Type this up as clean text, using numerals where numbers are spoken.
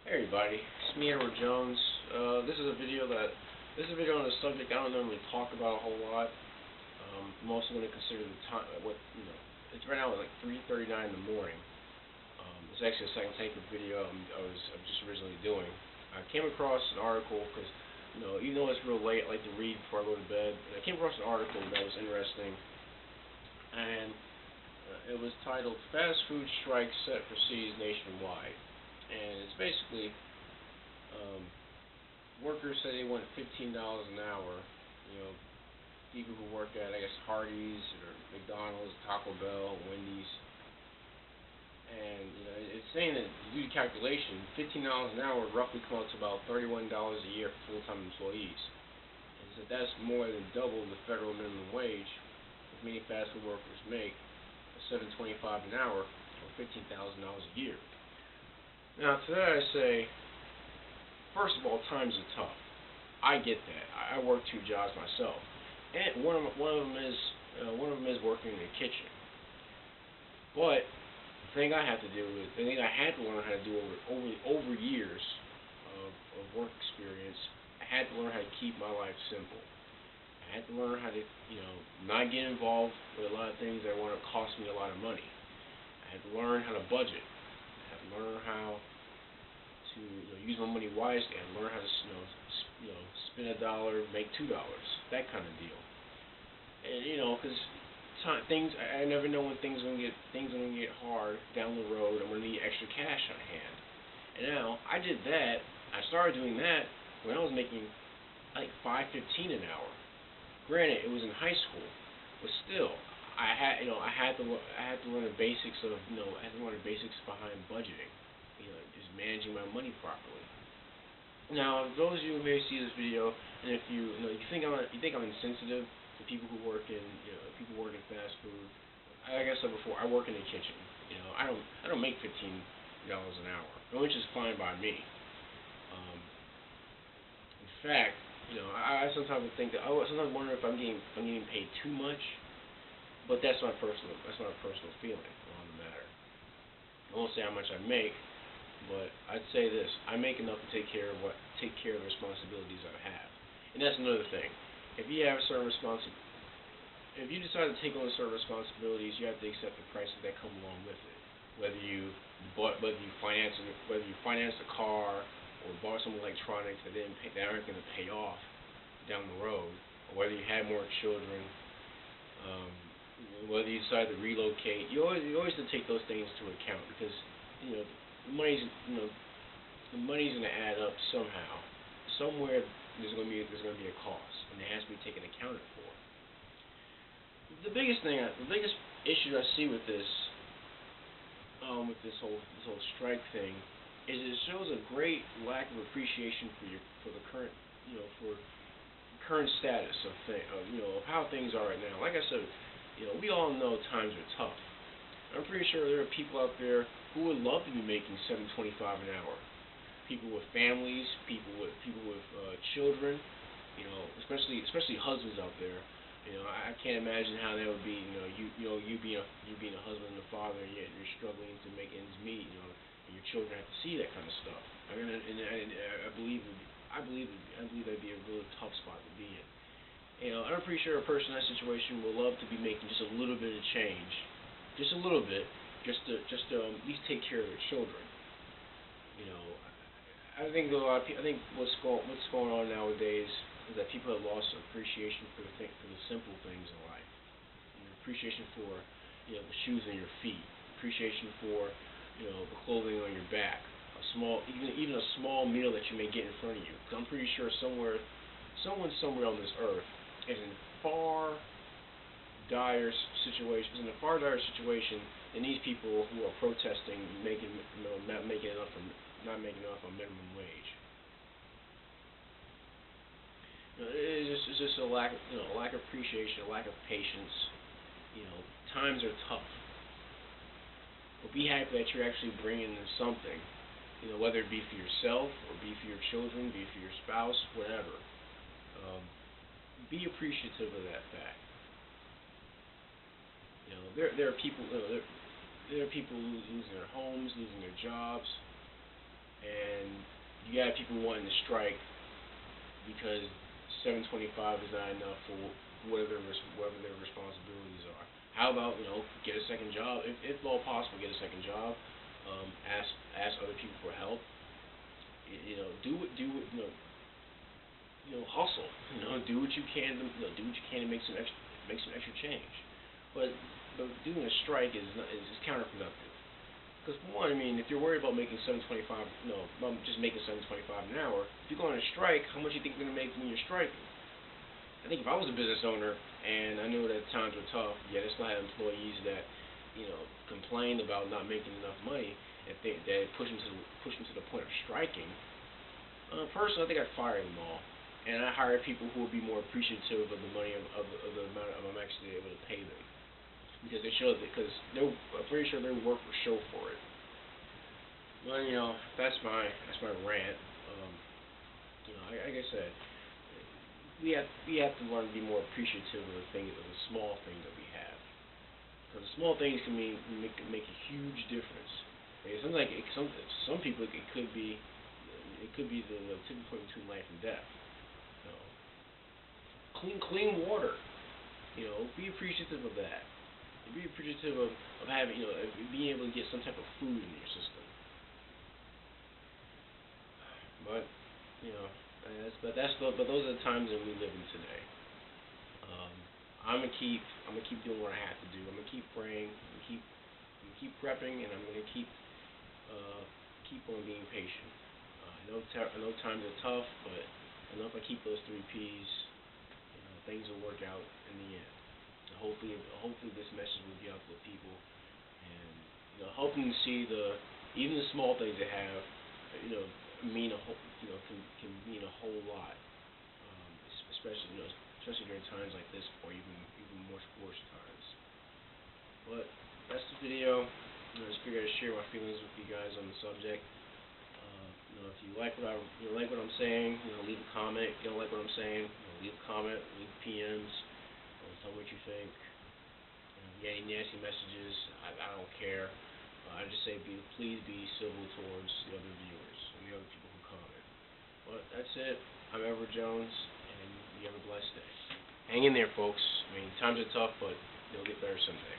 Hey everybody, it's me, Edward Jones. This is a video on a subject I don't normally talk about a whole lot. I'm also going to consider the time, it's right now like 3:39 in the morning. It's actually a second take of video I'm just originally doing. I came across an article because, even though it's real late, I like to read before I go to bed. And I came across an article that was interesting, and it was titled "Fast Food Strike Set for Cities Nationwide." And it's basically workers say they want $15 an hour. People who work at, I guess, Hardee's or McDonald's, Taco Bell, Wendy's, and it's saying that to do the calculation, $15 an hour would roughly come out to about $31 a year for full-time employees. And so that's more than double the federal minimum wage that many fast food workers make, $7.25 an hour or $15,000 a year. Now, to that I say, first of all, times are tough. I get that. I work two jobs myself, and one of them is working in the kitchen. But the thing I had to learn how to do over years of work experience, I had to learn how to keep my life simple. I had to learn how to, not get involved with a lot of things that want to cost me a lot of money. I had to learn how to budget. Learn how to use my money wisely, and learn how to spend $1, make $2, that kind of deal. And because I never know when things are gonna get hard down the road. I'm gonna need extra cash on hand. And now I did that. I started doing that when I was making like $5.15 an hour. Granted, it was in high school, but still. I had to learn the basics of behind budgeting, just managing my money properly. Now, those of you who may see this video, and if you think I'm insensitive to people who work in fast food, like I said before, I work in the kitchen. I don't make $15 an hour, which is fine by me. In fact, I sometimes sometimes wonder if I'm getting paid too much. But that's not a personal feeling on the matter. I won't say how much I make, but I'd say this: I make enough to take care of the responsibilities I have. And that's another thing. If you decide to take on certain responsibilities, you have to accept the prices that come along with it. Whether you finance a car or bought some electronics that aren't going to pay off down the road, or whether you have more children. Whether you decide to relocate, you always have to take those things into account, because the money's going to add up somehow. Somewhere there's going to be a cost, and it has to be taken accounted for. The biggest issue I see with this whole strike thing is it shows a great lack of appreciation for the current status of how things are right now. Like I said. We all know times are tough. I'm pretty sure there are people out there who would love to be making $7.25 an hour. People with families, people with children, especially husbands out there. I can't imagine how that would be. You being a husband and a father, and yet you're struggling to make ends meet. And your children have to see that kind of stuff. I believe that'd be a really tough spot to be in. I'm pretty sure a person in that situation will love to be making just a little bit of change, just a little bit, just to at least take care of their children. I think what's going on nowadays is that people have lost appreciation for the simple things in life. Appreciation for the shoes on your feet, appreciation for the clothing on your back, even a small meal that you may get in front of you. 'Cause I'm pretty sure someone somewhere on this earth is in a far dire situation than these people who are protesting not making enough on minimum wage. It's just a lack of appreciation, a lack of patience. Times are tough, but be happy that you're actually bringing in something. Whether it be for yourself or be for your children, be for your spouse, whatever. Be appreciative of that fact. There are people losing their homes, losing their jobs, and you got people wanting to strike because 725 is not enough for whatever their responsibilities are. How about get a second job if at all possible, get a second job. Ask other people for help. Hustle. Do what you can. Do what you can to make some extra change. But doing a strike is counterproductive. Because for one, I mean, if you're worried about making 725, just making 725 an hour. If you go on a strike, how much do you think you're gonna make when you're striking? I think if I was a business owner and I knew that times were tough, yet I still had employees that complained about not making enough money, if they push them to the point of striking. Personally, I think I'd fire them all, and I hire people who would be more appreciative of the money of the amount I'm actually able to pay them, because I'm pretty sure their work will show for it. Well, that's my rant. Like I said, we have to learn to be more appreciative of the small things that we have, because the small things can make a huge difference. It seems like some people it could be the tipping point between life and death. Clean water. Be appreciative of that. Be appreciative of having of being able to get some type of food in your system. But those are the times that we live in today. Um, I'm gonna keep doing what I have to do. I'm gonna keep praying. I'm gonna keep prepping, and I'm gonna keep on being patient. I know times are tough, but I know if I keep those 3 P's, things will work out in the end. Hopefully this message will get out to the people, and helping to see even the small things they have, mean a whole, can mean a whole lot, especially during times like this, or even worse times. But that's the video. I just figured I'd share my feelings with you guys on the subject. If you like what I'm saying, leave a comment. If you don't like what I'm saying, leave a comment, leave PMs, tell me what you think. If you got any nasty messages, I don't care. I just say please be civil towards the other viewers and the other people who comment. But that's it. I'm Edward Jones, and you have a blessed day. Hang in there, folks. I mean, times are tough, but they'll get better someday.